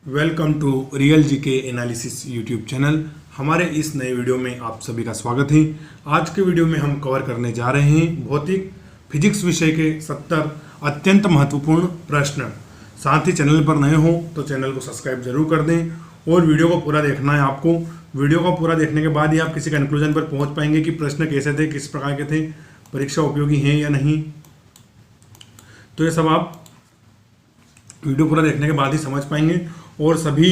Welcome to real GK analysis YouTube channel. हमारे इस नए वीडियो में आप सभी का स्वागत है। आज के वीडियो में हम कवर करने जा रहे हैं भौतिक फिजिक्स विषय के 70 अत्यंत महत्वपूर्ण प्रश्न। साथ ही चैनल पर नए हो तो चैनल को सब्सक्राइब जरूर कर दें और वीडियो को पूरा देखना है आपको। वीडियो को पूरा देखने के बाद ही आप किसी कंक्लूजन पर पहुँच पाएंगे कि प्रश्न कैसे थे, किस प्रकार के थे, परीक्षा उपयोगी हैं या नहीं। तो ये सब आप वीडियो पूरा देखने के बाद ही समझ पाएंगे। और सभी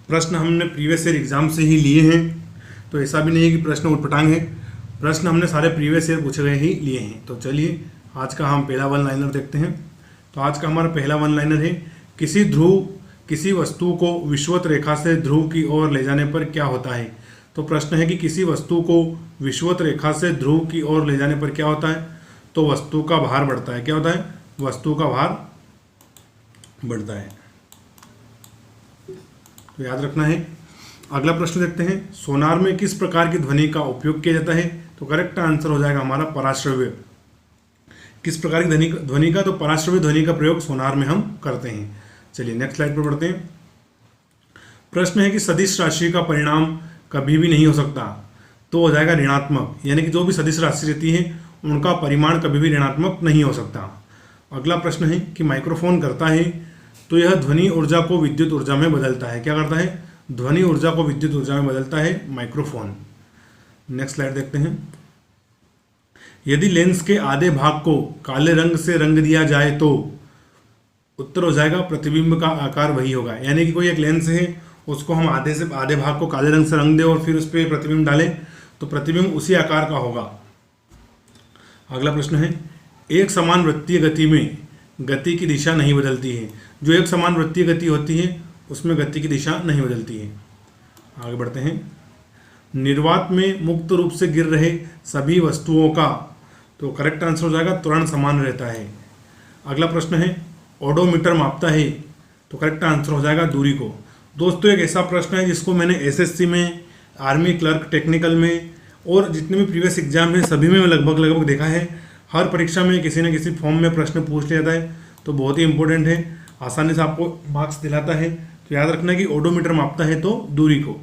प्रश्न हमने प्रीवियस ईयर एग्जाम से ही लिए हैं, तो ऐसा भी नहीं है कि प्रश्न उटपटांग है। प्रश्न हमने सारे प्रीवियस ईयर पूछे गए ही लिए हैं। तो चलिए आज का हम पहला वन लाइनर देखते हैं। तो आज का हमारा पहला वन लाइनर है, किसी ध्रुव किसी वस्तु को विषुवत रेखा से ध्रुव की ओर ले जाने पर क्या होता है। तो प्रश्न है कि किसी वस्तु को विषुवत रेखा से ध्रुव की ओर ले जाने पर क्या होता है। तो वस्तु का भार बढ़ता है। क्या होता है? वस्तु का भार बढ़ता है। तो याद रखना है। अगला प्रश्न देखते हैं, सोनार में किस प्रकार की ध्वनि का उपयोग किया जाता है। तो करेक्ट आंसर हो जाएगा हमारा पराश्रव्य। किस प्रकार की ध्वनि का? तो पराश्रव्य ध्वनि का प्रयोग सोनार में हम करते हैं। चलिए नेक्स्ट स्लाइड पर बढ़ते हैं। प्रश्न है कि सदिश राशि का परिणाम कभी भी नहीं हो सकता। तो हो जाएगा ऋणात्मक, यानी कि जो भी सदिश राशि रहती है उनका परिमाण कभी भी ऋणात्मक नहीं हो सकता। अगला प्रश्न है कि माइक्रोफोन करता है तो यह ध्वनि ऊर्जा को विद्युत ऊर्जा में बदलता है। क्या करता है? ध्वनि ऊर्जा को विद्युत ऊर्जा में बदलता है माइक्रोफोन। नेक्स्ट स्लाइड देखते हैं। यदि लेंस के आधे भाग को काले रंग से रंग दिया जाए तो उत्तर हो जाएगा प्रतिबिंब का आकार वही होगा। यानी कि कोई एक लेंस है, उसको हम आधे भाग को काले रंग से रंग दें और फिर उस पर प्रतिबिंब डालें तो प्रतिबिंब उसी आकार का होगा। अगला प्रश्न है, एक समान वृत्तीय गति में गति की दिशा नहीं बदलती है। जो एक समान वृत्तीय गति होती है उसमें गति की दिशा नहीं बदलती है। आगे बढ़ते हैं। निर्वात में मुक्त रूप से गिर रहे सभी वस्तुओं का, तो करेक्ट आंसर हो जाएगा त्वरण समान रहता है। अगला प्रश्न है, ओडोमीटर मापता है, तो करेक्ट आंसर हो जाएगा दूरी को। दोस्तों एक ऐसा प्रश्न है जिसको मैंने एसएससी में, आर्मी क्लर्क टेक्निकल में और जितने भी प्रीवियस एग्जाम हैं सभी में लगभग देखा है। हर परीक्षा में किसी न किसी फॉर्म में प्रश्न पूछ लिया जाता है, तो बहुत ही इंपॉर्टेंट है, आसानी से आपको मार्क्स दिलाता है। तो याद रखना कि ओडोमीटर मापता है तो दूरी को।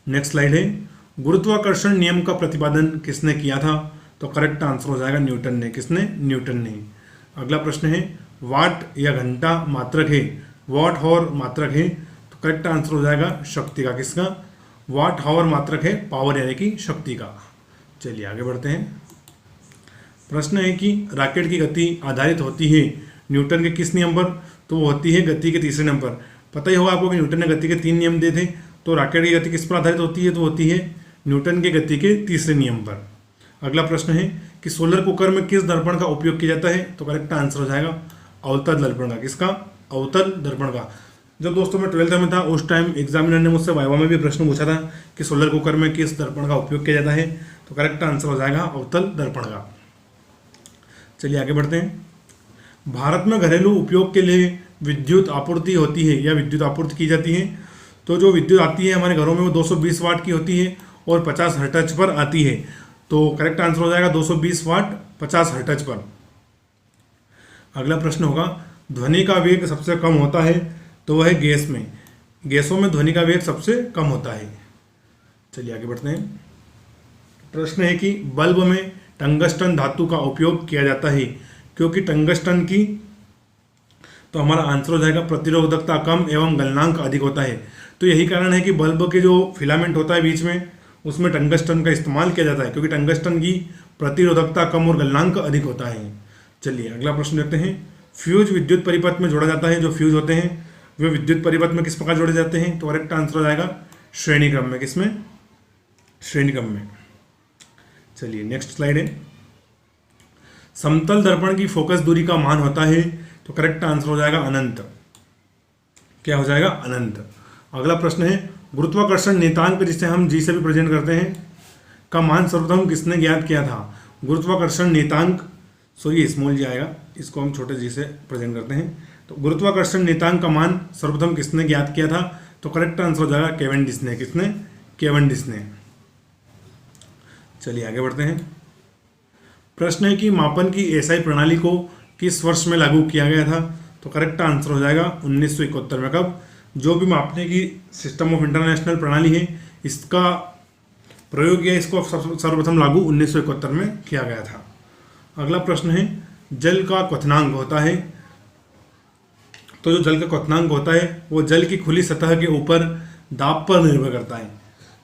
नेक्स्ट स्लाइड है, गुरुत्वाकर्षण नियम का प्रतिपादन किसने किया था। तो करेक्ट आंसर हो जाएगा न्यूटन ने। किसने? न्यूटन ने। अगला प्रश्न है, वाट या घंटा मात्रक है, वॉट हावर मात्रक है, तो करेक्ट आंसर हो जाएगा शक्ति का। किसका? वाट हावर मात्रक है पावर यानी कि शक्ति का। चलिए आगे बढ़ते हैं। प्रश्न है कि रॉकेट की गति आधारित होती है न्यूटन के किस नियम पर। तो वो होती है गति के तीसरे नियम पर। पता ही होगा आपको कि न्यूटन ने गति के 3 नियम दिए थे, तो रॉकेट की गति किस पर आधारित होती है। तो होती है न्यूटन की गति के तीसरे नियम पर। अगला प्रश्न है कि सोलर कुकर में किस दर्पण का उपयोग किया जाता है। तो करेक्ट आंसर हो जाएगा अवतल दर्पण का। किसका? अवतल दर्पण का। जब दोस्तों मैं 12th में था उस टाइम एग्जामिनर ने मुझसे वाइवा में भी प्रश्न पूछा था कि सोलर कुकर में किस दर्पण का उपयोग किया जाता है। तो करेक्ट आंसर हो जाएगा अवतल दर्पण का। चलिए आगे बढ़ते हैं। भारत में घरेलू उपयोग के लिए विद्युत आपूर्ति होती है या विद्युत आपूर्ति की जाती है। तो जो विद्युत आती है हमारे घरों में वो 220 वाट की होती है और 50 हर्ट्ज पर आती है। तो करेक्ट आंसर हो जाएगा 220 वाट 50 हर्ट्ज पर। अगला प्रश्न होगा, ध्वनि का वेग सबसे कम होता है, तो वह है गैस में। गैसों में ध्वनि का वेग सबसे कम होता है। चलिए आगे बढ़ते हैं। प्रश्न है कि बल्ब में टंगस्टन धातु का उपयोग किया जाता है क्योंकि टंगस्टन की, तो हमारा आंसर हो जाएगा प्रतिरोधकता कम एवं गलनांक अधिक होता है। तो यही कारण है कि बल्ब के जो फिलामेंट होता है बीच में उसमें टंगस्टन का इस्तेमाल किया जाता है क्योंकि टंगस्टन की प्रतिरोधकता कम और गलनांक अधिक होता है। चलिए अगला प्रश्न देखते हैं। फ्यूज विद्युत परिपथ में जोड़ा जाता है। जो फ्यूज होते हैं वे विद्युत परिपथ में किस प्रकार जोड़े जाते हैं। तो करेक्ट आंसर हो जाएगा श्रेणी क्रम में। किसमें? श्रेणी क्रम में। चलिए नेक्स्ट स्लाइड है, समतल दर्पण की फोकस दूरी का मान होता है। तो करेक्ट आंसर हो जाएगा अनंत। क्या हो जाएगा? अनंत। अगला प्रश्न है, गुरुत्वाकर्षण नियतांक जिसे हम जी से भी प्रेजेंट करते हैं का मान सर्वप्रथम किसने ज्ञात किया था। गुरुत्वाकर्षण नियतांक, ये स्मॉल जी आएगा, इसको हम छोटे जी से प्रेजेंट करते हैं। तो गुरुत्वाकर्षण नियतांक का मान सर्वप्रथम किसने ज्ञात किया था। तो करेक्ट आंसर हो जाएगा केवेंडिश ने। किसने? केवेंडिश ने। चलिए आगे बढ़ते हैं। प्रश्न है कि मापन की एसआई प्रणाली को किस वर्ष में लागू किया गया था। तो करेक्ट आंसर हो जाएगा 1971 में। कब? जो भी मापने की सिस्टम ऑफ इंटरनेशनल प्रणाली है इसका प्रयोग या इसको सर्वप्रथम लागू 1971 में किया गया था। अगला प्रश्न है जल का क्वथनांक होता है, तो जो जल का क्वथनांक होता है वो जल की खुली सतह के ऊपर दाब पर निर्भर करता है।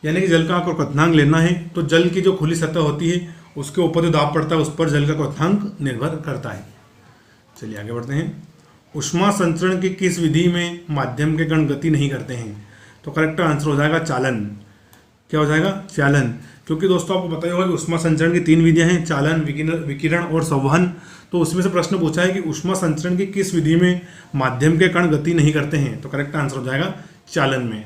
यानी कि जल का आपको क्वथनांक लेना है तो जल की जो खुली सतह होती है उसके ऊपर जो दाब पड़ता है उस पर जल का क्वथनांक निर्भर करता है। चलिए आगे बढ़ते हैं। ऊष्मा संचरण की किस विधि में माध्यम के कण गति नहीं करते हैं? तो करेक्ट आंसर हो जाएगा चालन। क्या हो जाएगा? चालन। क्योंकि दोस्तों आपको पता ही होगा कि ऊष्मा संचरण की 3 विधियां हैं, चालन, विकिरण और संवहन। तो उसमें से प्रश्न पूछा है कि ऊष्मा संचरण की किस विधि में माध्यम के कण गति नहीं करते हैं? तो करेक्ट आंसर हो जाएगा चालन में।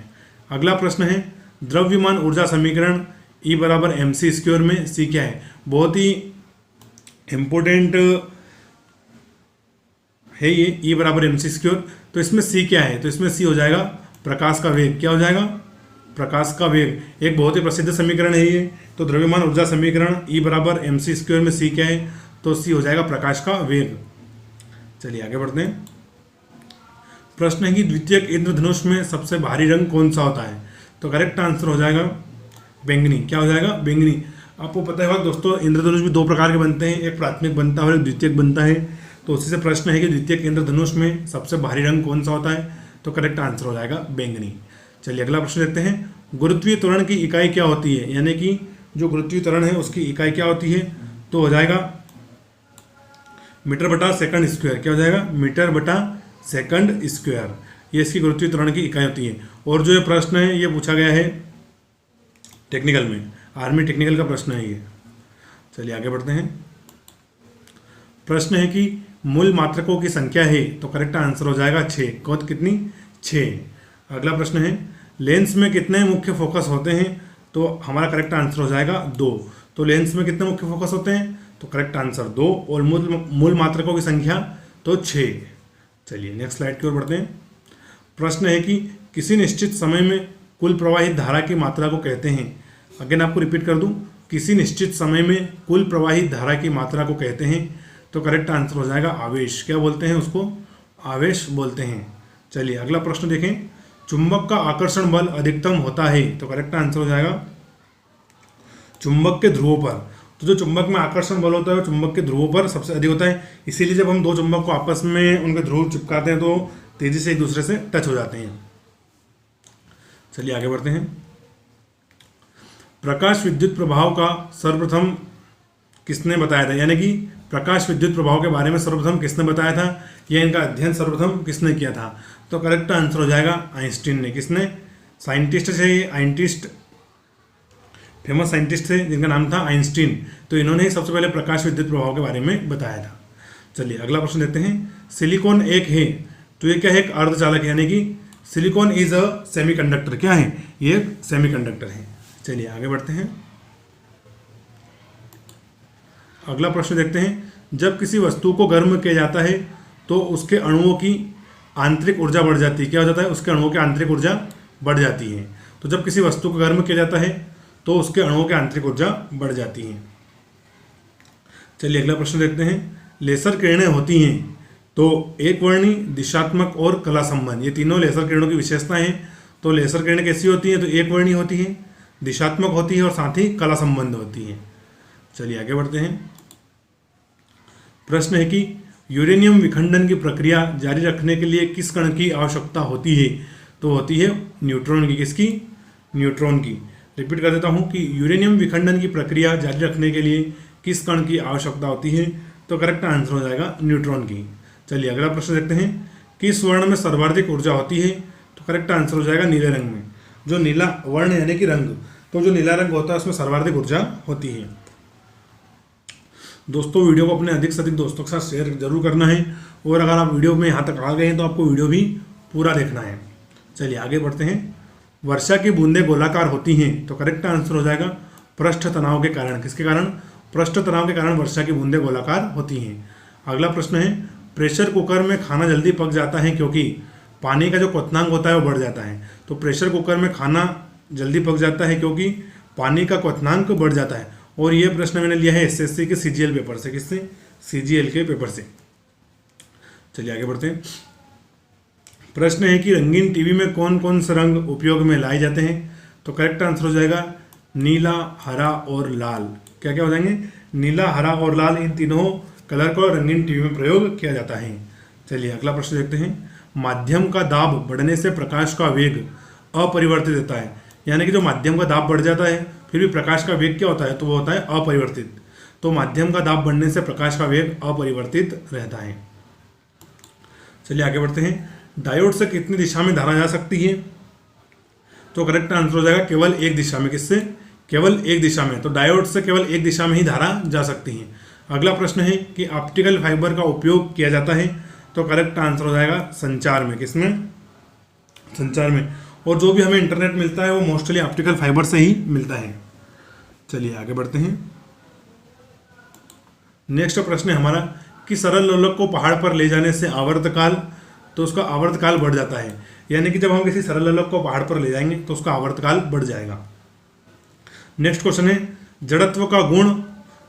अगला प्रश्न है द्रव्यमान ऊर्जा समीकरण E बराबर mc² में C क्या है? बहुत ही इंपोर्टेंट है ये E बराबर mc²। तो इसमें C क्या है? तो इसमें C हो जाएगा प्रकाश का वेग। क्या हो जाएगा? प्रकाश का वेग। एक बहुत ही प्रसिद्ध समीकरण है ये। तो द्रव्यमान ऊर्जा समीकरण E बराबर mc² में C क्या है? तो C हो जाएगा प्रकाश का वेग। चलिए आगे बढ़ते हैं। प्रश्न है कि द्वितीयक इंद्रधनुष में सबसे भारी रंग कौन सा होता है? तो करेक्ट आंसर हो जाएगा बैंगनी। क्या हो जाएगा? बैंगनी। आपको पता है दोस्तों इंद्रधनुष भी 2 प्रकार के बनते हैं, एक प्राथमिक बनता है और एक द्वितीयक बनता है। तो उसी से प्रश्न है कि द्वितीयक इंद्रधनुष में सबसे भारी रंग कौन सा होता है? तो करेक्ट आंसर हो जाएगा बैंगनी। चलिए अगला प्रश्न देखते हैं। गुरुत्वीय त्वरण की इकाई क्या होती है? यानी कि जो गुरुत्वीय त्वरण है उसकी इकाई क्या होती है? तो हो जाएगा मीटर बटा सेकंड स्क्वायर। क्या हो जाएगा? मीटर बटा सेकंड स्क्वायर। ये इसकी गुरुत्वीय त्वरण की इकाई होती है। और जो ये प्रश्न है ये पूछा गया है टेक्निकल में, आर्मी टेक्निकल का प्रश्न है ये। चलिए आगे बढ़ते हैं। प्रश्न है कि मूल मात्रकों की संख्या है? तो करेक्ट आंसर हो जाएगा 6। कौन कितनी? 6। अगला प्रश्न है लेंस में कितने मुख्य फोकस होते हैं? तो हमारा करेक्ट आंसर हो जाएगा 2। तो लेंस में कितने मुख्य फोकस होते हैं? तो करेक्ट आंसर 2। और मूल मात्रकों की संख्या तो 6। चलिए नेक्स्ट स्लाइड की ओर बढ़ते हैं। प्रश्न है कि किसी निश्चित समय में कुल प्रवाहित धारा की मात्रा को कहते हैं? अगेन आपको रिपीट कर दूं, किसी निश्चित समय में कुल प्रवाहित धारा की मात्रा को कहते हैं? तो करेक्ट आंसर हो जाएगा आवेश। क्या बोलते हैं उसको? आवेश बोलते हैं। चलिए अगला प्रश्न देखें। चुंबक का आकर्षण बल अधिकतम होता है? तो करेक्ट आंसर हो जाएगा चुंबक के ध्रुवों पर। तो जो चुंबक में आकर्षण बल होता है वो चुंबक के ध्रुवों पर सबसे अधिक होता है। इसीलिए जब हम 2 चुंबक को आपस में उनके ध्रुव चिपकाते हैं तो तेजी से एक दूसरे से टच हो जाते हैं। चलिए आगे बढ़ते हैं। प्रकाश विद्युत प्रभाव का सर्वप्रथम किसने बताया था? यानी कि प्रकाश विद्युत प्रभाव के बारे में सर्वप्रथम किसने बताया था या इनका अध्ययन सर्वप्रथम किसने किया था? तो करेक्ट आंसर हो जाएगा आइंस्टीन ने। किसने? साइंटिस्ट थे ये, आइंटिस्ट फेमस साइंटिस्ट थे जिनका नाम था आइंस्टीन। तो इन्होंने ही सबसे पहले प्रकाश विद्युत प्रभाव के बारे में बताया था। चलिए अगला प्रश्न देखते हैं। सिलिकॉन एक है तो ये क्या है? एक अर्धचालक। यानी कि सिलिकॉन इज अ सेमीकंडक्टर। क्या है? ये एक सेमीकंडक्टर है। चलिए आगे बढ़ते हैं। अगला प्रश्न देखते हैं। जब किसी वस्तु को गर्म किया जाता है तो उसके अणुओं की आंतरिक ऊर्जा बढ़ जाती है। क्या हो जाता है? उसके अणुओं की आंतरिक ऊर्जा बढ़ जाती है। तो जब किसी वस्तु को गर्म किया जाता है तो उसके अणुओं की आंतरिक ऊर्जा बढ़ जाती है। चलिए अगला प्रश्न देखते हैं। लेसर किरणें होती हैं तो एक वर्णी, दिशात्मक और कला संबंध, ये तीनों लेसर किरणों की विशेषताएं हैं। तो लेसर किरणें कैसी होती हैं? तो एक वर्णी होती है, दिशात्मक होती है और साथ ही कला संबंध होती है। चलिए आगे बढ़ते हैं। प्रश्न है कि यूरेनियम विखंडन की प्रक्रिया जारी रखने के लिए किस कण की आवश्यकता होती है? तो होती है न्यूट्रॉन की। किसकी? न्यूट्रॉन की। रिपीट कर देता हूं कि यूरेनियम विखंडन की प्रक्रिया जारी रखने के लिए किस कण की आवश्यकता होती है? तो करेक्ट आंसर हो जाएगा न्यूट्रॉन की। चलिए अगला प्रश्न देखते हैं। किस वर्ण में सर्वाधिक ऊर्जा होती है? तो करेक्ट आंसर हो जाएगा नीले रंग में। जो नीला वर्ण यानी कि रंग, तो जो नीला रंग होता है उसमें सर्वाधिक ऊर्जा होती है। दोस्तों वीडियो को अपने अधिक से अधिक दोस्तों के साथ शेयर जरूर करना है और अगर आप वीडियो में यहाँ तक आ गए हैं तो आपको वीडियो भी पूरा देखना है। चलिए आगे बढ़ते हैं। वर्षा की बूंदें गोलाकार होती हैं तो करेक्ट आंसर हो जाएगा पृष्ठ तनाव के कारण। किसके कारण? पृष्ठ तनाव के कारण वर्षा की बूंदें गोलाकार होती हैं। अगला प्रश्न है। प्रेशर कुकर में खाना जल्दी पक जाता है क्योंकि पानी का जो क्वथनांक होता है वो बढ़ जाता है। तो प्रेशर कुकर में खाना जल्दी पक जाता है क्योंकि पानी का क्वथनांक बढ़ जाता है। और ये प्रश्न मैंने लिया है एसएससी के सीजीएल पेपर से। किससे? सीजीएल के पेपर से। चलिए आगे बढ़ते हैं। प्रश्न है कि रंगीन टीवी में कौन कौन से रंग उपयोग में लाए जाते हैं? तो करेक्ट आंसर हो जाएगा नीला, हरा और लाल। क्या क्या हो जाएंगे? नीला, हरा और लाल, इन तीनों कलर को रंगीन टीवी में प्रयोग किया जाता है। चलिए अगला प्रश्न देखते हैं। माध्यम का दाब बढ़ने से प्रकाश का वेग अपरिवर्तित रहता है। यानी कि जो माध्यम का दाब बढ़ जाता है फिर भी प्रकाश का वेग क्या होता है? तो वो होता है अपरिवर्तित। तो माध्यम का दाब बढ़ने से प्रकाश का वेग अपरिवर्तित रहता है। चलिए आगे बढ़ते हैं। डायोड से कितनी दिशा में धारा जा सकती है? तो करेक्ट आंसर हो जाएगा केवल एक दिशा में। किससे? केवल एक दिशा में। तो डायोड से केवल एक दिशा में ही धारा जा सकती है। अगला प्रश्न है कि ऑप्टिकल फाइबर का उपयोग किया जाता है। तो करेक्ट आंसर हो जाएगा संचार में। किसमें? संचार में। और जो भी हमें इंटरनेट मिलता है वो मोस्टली ऑप्टिकल फाइबर से ही मिलता है। चलिए आगे बढ़ते हैं। नेक्स्ट प्रश्न है हमारा कि सरल लोलक को पहाड़ पर ले जाने से आवर्तकाल, तो उसका आवर्तकाल बढ़ जाता है। यानी कि जब हम किसी सरल लोलक को पहाड़ पर ले जाएंगे तो उसका आवर्तकाल बढ़ जाएगा। नेक्स्ट क्वेश्चन है जड़त्व का गुण।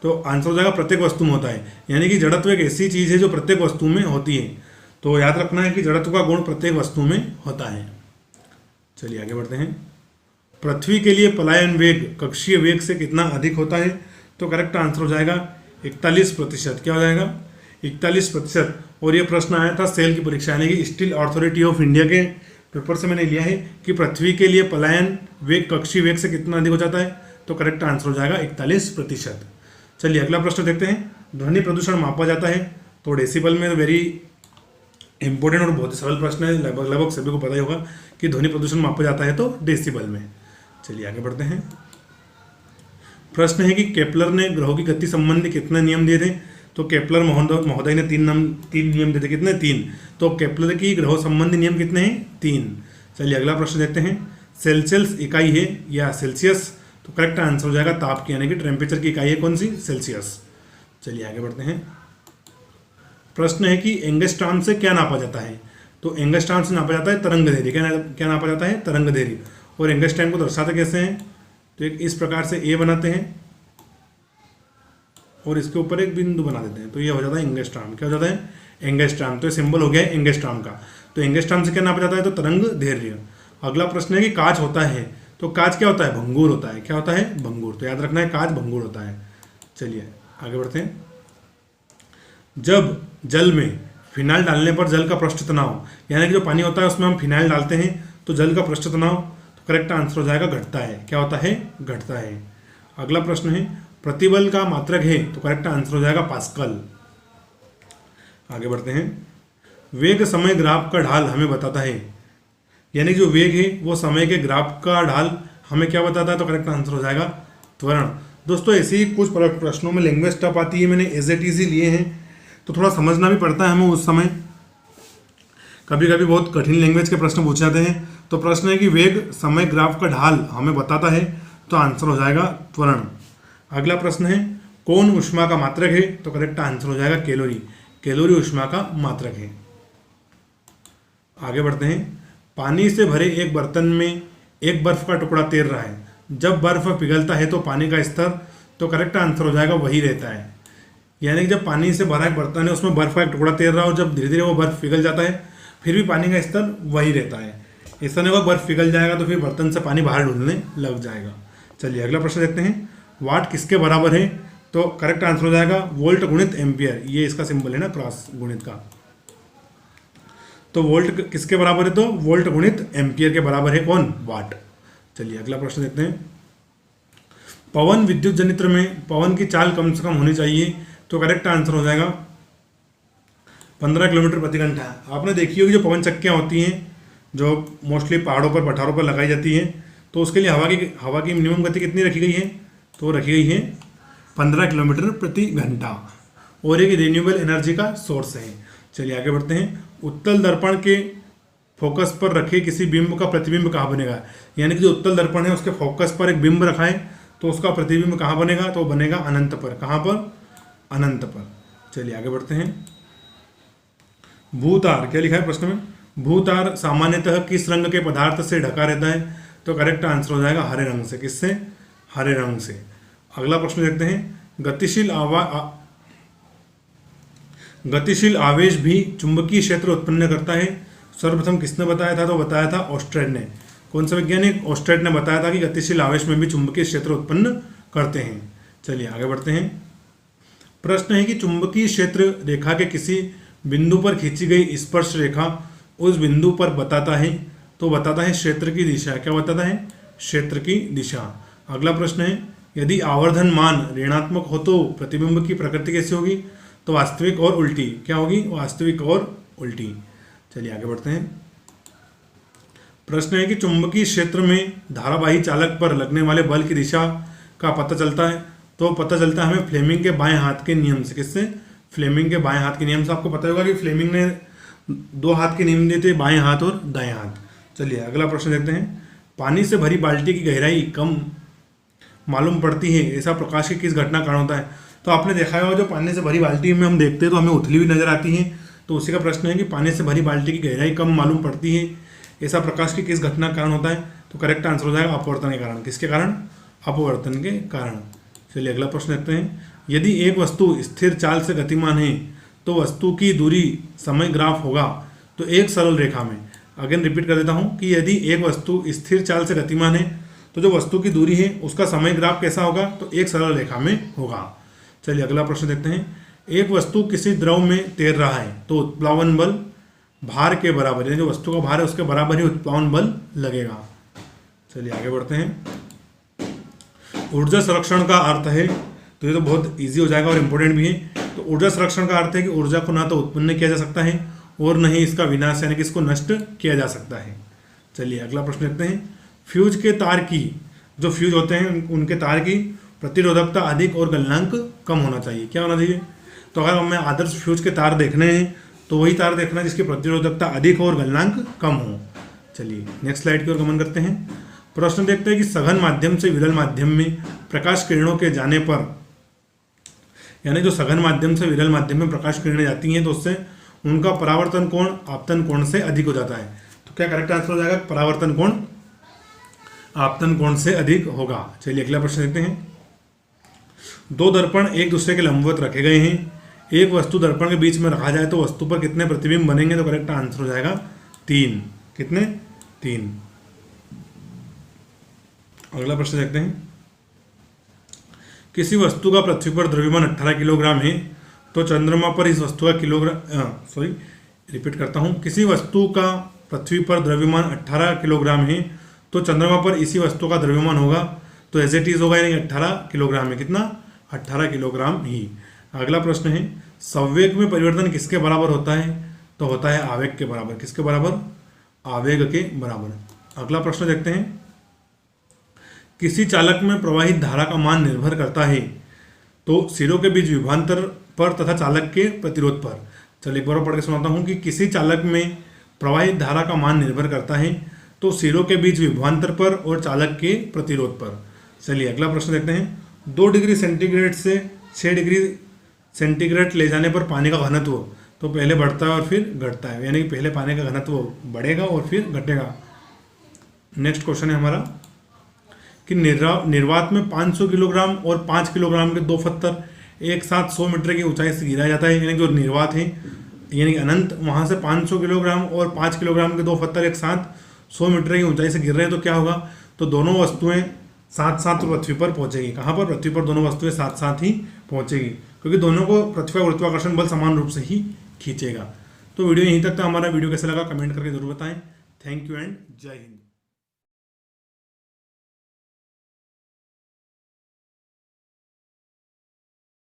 तो आंसर हो जाएगा प्रत्येक वस्तु में होता है। यानी कि जड़त्व एक ऐसी चीज है जो प्रत्येक वस्तु में होती है। तो याद रखना है कि जड़त्व का गुण प्रत्येक वस्तु में होता है। चलिए आगे बढ़ते हैं। पृथ्वी के लिए पलायन वेग कक्षीय वेग से कितना अधिक होता है? तो करेक्ट आंसर हो जाएगा 41%। क्या हो जाएगा? 41%। और ये प्रश्न आया था सेल की परीक्षा यानी कि स्टील अथॉरिटी ऑफ इंडिया के पेपर से मैंने लिया है कि पृथ्वी के लिए पलायन वेग कक्षीय वेग से कितना अधिक हो जाता है? तो करेक्ट आंसर हो जाएगा 41%। चलिए अगला प्रश्न देखते हैं। ध्वनि प्रदूषण मापा जाता है तो डेसिबल में। वेरी इंपॉर्टेंट और बहुत ही सरल प्रश्न है, लगभग सभी को पता ही होगा कि ध्वनि प्रदूषण मापा जाता है तो डेसिबल में। चलिए आगे बढ़ते हैं। प्रश्न है कि केपलर ने ग्रहों की गति संबंधी कितने नियम दिए थे? तो केपलर महोदय ने तीन नियम दिए थे। कितने? 3। तो केपलर की ग्रहों संबंधी नियम कितने हैं? 3। चलिए अगला प्रश्न देखते हैं। सेल्सियस इकाई है या सेल्सियस? तो करेक्ट आंसर हो जाएगा ताप की, यानी कि टेम्परेचर की इकाई है कौन सी? सेल्सियस। चलिए आगे बढ़ते हैं। प्रश्न है कि एंगस्ट्रॉम से क्या नापा जाता है? तो एंगस्ट्रॉम से नापा जाता है तरंग दैर्घ्य। क्या नापा जाता है? तरंग दैर्घ्य। और एंगस्ट्रॉम को दर्शाते कैसे हैं? तो एक इस प्रकार से ए बनाते हैं और इसके ऊपर एक बिंदु बना देते हैं, तो ये हो जाता है एंगस्ट्रॉम। क्या हो जाता है? एंगस्ट्रॉम। तो ये सिंबल हो गया है एंगस्ट्रॉम का। तो एंगस्ट्रॉम से क्या नापा जाता है? तो तरंग दैर्घ्य। अगला प्रश्न है कि कांच होता है, तो कांच क्या होता है? भंगुर होता है। क्या होता है? भंगुर। तो याद रखना है कांच भंगुर होता है। चलिए आगे बढ़ते हैं। जब जल में फिनाइल डालने पर जल का पृष्ठ तनाव, यानी कि जो पानी होता है उसमें हम फिनाइल डालते हैं तो जल का पृष्ठ तनाव, तो करेक्ट आंसर हो जाएगा घटता है। क्या होता है? घटता है। अगला प्रश्न है प्रतिबल का मात्रक है, तो करेक्ट आंसर हो जाएगा पास्कल। आगे बढ़ते हैं। वेग समय ग्राफ का ढाल हमें बताता है, यानी जो वेग है वो समय के ग्राफ का ढाल हमें क्या बताता है? तो करेक्ट आंसर हो जाएगा त्वरण। दोस्तों ऐसे ही कुछ प्रश्नों में लैंग्वेज टफ आती है, मैंने एज इट इज ही लिए हैं तो थोड़ा समझना भी पड़ता है हमें उस समय। कभी कभी बहुत कठिन लैंग्वेज के प्रश्न पूछे जाते हैं। तो प्रश्न है कि वेग समय ग्राफ का ढाल हमें बताता है, तो आंसर हो जाएगा त्वरण। अगला प्रश्न है कौन ऊष्मा का मात्रक है? तो करेक्ट आंसर हो जाएगा कैलोरी। कैलोरी ऊष्मा का मात्रक है। आगे बढ़ते हैं। पानी से भरे एक बर्तन में एक बर्फ का टुकड़ा तैर रहा है, जब बर्फ पिघलता है तो पानी का स्तर, तो करेक्ट आंसर हो जाएगा वही रहता है। यानी कि जब पानी से भरा एक बर्तन है उसमें बर्फ का एक टुकड़ा तैर रहा हो, जब धीरे धीरे वो बर्फ पिघल जाता है फिर भी पानी का स्तर वही रहता है। ऐसा नहीं होगा बर्फ पिघल जाएगा तो फिर बर्तन से पानी बाहर ढूंढने लग जाएगा। चलिए अगला प्रश्न देखते हैं। वाट किसके बराबर है? तो करेक्ट आंसर हो जाएगा वोल्ट गुणित एम्पियर। ये इसका सिंबल है ना, क्रॉस गुणित का। तो वोल्ट किसके बराबर है? तो वोल्ट गुणित एम्पियर के बराबर है कौन? वाट। चलिए अगला प्रश्न देखते हैं। पवन विद्युत जनित्र में पवन की चाल कम से कम होनी चाहिए, तो करेक्ट आंसर हो जाएगा 15 किलोमीटर प्रति घंटा। आपने देखी होगी जो पवन चक्कियाँ होती हैं जो मोस्टली पहाड़ों पर पठारों पर लगाई जाती हैं, तो उसके लिए हवा की मिनिमम गति कितनी रखी गई है? तो रखी गई है 15 किलोमीटर प्रति घंटा। और एक रिन्यूएबल एनर्जी का सोर्स है। चलिए आगे बढ़ते हैं। उत्तल दर्पण के फोकस पर रखे किसी बिंब का प्रतिबिंब कहाँ बनेगा? यानी कि जो उत्तल दर्पण है उसके फोकस पर एक बिंब रखा है तो उसका प्रतिबिंब कहाँ बनेगा? तो बनेगा अनंत पर। कहाँ पर? अनंत पर। चलिए आगे बढ़ते हैं। भूतार, क्या लिखा है प्रश्न में? भूतार सामान्यतः किस रंग के पदार्थ से ढका रहता है? तो करेक्ट आंसर हो जाएगा हरे रंग से। किससे? हरे रंग से। अगला प्रश्न देखते हैं। गतिशील आवेश भी चुंबकीय क्षेत्र उत्पन्न करता है। सर्वप्रथम किसने बताया था? तो बताया था ऑस्ट्रेड ने। कौन सा वैज्ञानिक? ऑस्ट्रेड ने बताया था कि गतिशील आवेश में भी चुंबकीय क्षेत्र उत्पन्न करते हैं। चलिए आगे बढ़ते हैं। प्रश्न है कि चुंबकीय क्षेत्र रेखा के किसी बिंदु पर खींची गई स्पर्श रेखा उस बिंदु पर बताता है, तो बताता है क्षेत्र की दिशा। क्या बताता है? क्षेत्र की दिशा। अगला प्रश्न है, यदि आवर्धन मान ऋणात्मक हो तो प्रतिबिंब की प्रकृति कैसी होगी? तो वास्तविक और उल्टी। क्या होगी? वास्तविक और उल्टी। चलिए आगे बढ़ते हैं। प्रश्न है कि चुंबकीय क्षेत्र में धारावाही चालक पर लगने वाले बल की दिशा का पता चलता है, तो पता चलता है हमें फ्लेमिंग के बाएं हाथ के नियम से। किससे? फ्लेमिंग के बाएं हाथ के नियम से। आपको पता होगा कि फ्लेमिंग ने 2 हाथ के नियम दिए थे, बाएं हाथ और दाएं हाथ। चलिए अगला प्रश्न देखते हैं। पानी से भरी बाल्टी की गहराई कम मालूम पड़ती है, ऐसा प्रकाश की किस घटना कारण होता है? तो आपने देखा होगा जो पानी से भरी बाल्टी में हम देखते हैं तो हमें उथली हुई नजर आती है, तो उसी का प्रश्न है कि पानी से भरी बाल्टी की गहराई कम मालूम पड़ती है, ऐसा प्रकाश की किस घटना कारण होता है? तो करेक्ट आंसर हो जाएगा अपवर्तन के कारण। किसके कारण? अपवर्तन के कारण। चलिए अगला प्रश्न देखते हैं। यदि एक वस्तु स्थिर चाल से गतिमान है तो वस्तु की दूरी समय ग्राफ होगा, तो एक सरल रेखा में। अगेन रिपीट कर देता हूँ कि यदि एक वस्तु स्थिर चाल से गतिमान है तो जो वस्तु की दूरी है उसका समय ग्राफ कैसा होगा? तो एक सरल रेखा में होगा। चलिए अगला प्रश्न देखते हैं। एक वस्तु किसी द्रव में तैर रहा है तो उत्प्लावन बल भार के बराबर, यानी जो वस्तु का भार है उसके बराबर ही उत्प्लावन बल लगेगा। चलिए आगे बढ़ते हैं। ऊर्जा संरक्षण का अर्थ है, तो ये तो बहुत इजी हो जाएगा और इम्पोर्टेंट भी है। तो ऊर्जा संरक्षण का अर्थ है कि ऊर्जा को ना तो उत्पन्न किया जा सकता है और न ही इसका विनाश यानी कि इसको नष्ट किया जा सकता है। चलिए अगला प्रश्न देखते हैं। फ्यूज के तार की, जो फ्यूज होते हैं उनके तार की प्रतिरोधकता अधिक और गलनांक कम होना चाहिए। क्या होना चाहिए? तो अगर हमें आदर्श फ्यूज के तार देखने हैं तो वही तार देखना है जिसकी प्रतिरोधकता अधिक हो और गलनांक कम हो। चलिए नेक्स्ट स्लाइड की ओर गमन करते हैं। प्रश्न देखते हैं कि सघन माध्यम से विरल माध्यम में प्रकाश किरणों के जाने पर, यानी जो सघन माध्यम से विरल माध्यम में प्रकाश किरणें जाती हैं तो उससे उनका परावर्तन कोण आपतन कोण से अधिक हो जाता है। तो क्या करेक्ट आंसर हो जाएगा? परावर्तन कोण आपतन कोण से अधिक होगा। चलिए अगला प्रश्न देखते हैं। 2 दर्पण एक दूसरे के लंबवत रखे गए हैं, एक वस्तु दर्पण के बीच में रखा जाए तो वस्तु पर कितने प्रतिबिंब बनेंगे? तो करेक्ट आंसर हो जाएगा 3। कितने? 3। अगला प्रश्न देखते हैं। किसी वस्तु का पृथ्वी पर द्रव्यमान 18 किलोग्राम है तो चंद्रमा पर इस वस्तु का रिपीट करता हूं। किसी वस्तु का पृथ्वी पर द्रव्यमान 18 किलोग्राम है तो चंद्रमा पर इसी वस्तु का द्रव्यमान होगा, तो एज इट इज होगा, यानी 18 किलोग्राम है। कितना? 18 किलोग्राम ही। अगला प्रश्न है। संवेग में परिवर्तन किसके बराबर होता है? तो होता है आवेग के बराबर। किसके बराबर? आवेग के बराबर। अगला प्रश्न देखते हैं। किसी चालक में प्रवाहित धारा का मान निर्भर करता है तो सिरों के बीच विभवांतर पर तथा चालक के प्रतिरोध पर। चलिए एक बार पढ़ के सुनाता हूं कि किसी चालक में प्रवाहित धारा का मान निर्भर करता है तो सिरों के बीच विभवांतर पर और चालक के प्रतिरोध पर। चलिए अगला प्रश्न देखते हैं। 2 डिग्री सेंटीग्रेड से 6 डिग्री सेंटीग्रेड ले जाने पर पानी का घनत्व तो पहले बढ़ता है और फिर घटता है, यानी कि पहले पानी का घनत्व बढ़ेगा और फिर घटेगा। नेक्स्ट क्वेश्चन है हमारा कि निर्वात में 500 किलोग्राम और 5 किलोग्राम के 2 पत्थर एक साथ 100 मीटर की ऊंचाई से गिराया जाता है, यानी जो निर्वात है यानी अनंत, वहां से 500 किलोग्राम और 5 किलोग्राम के 2 पत्थर एक साथ 100 मीटर की ऊंचाई से गिर रहे हैं, तो क्या होगा? तो दोनों वस्तुएं साथ साथ पृथ्वी पर पहुंचेगी। कहाँ पर? पृथ्वी पर दोनों वस्तुएं साथ साथ ही पहुंचेगी, क्योंकि दोनों को पृथ्वी का गुरुत्वाकर्षण बल समान रूप से ही खींचेगा। तो वीडियो यहीं तक था। हमारा वीडियो कैसा लगा कमेंट करके जरूर बताएं। थैंक यू एंड जय हिंद।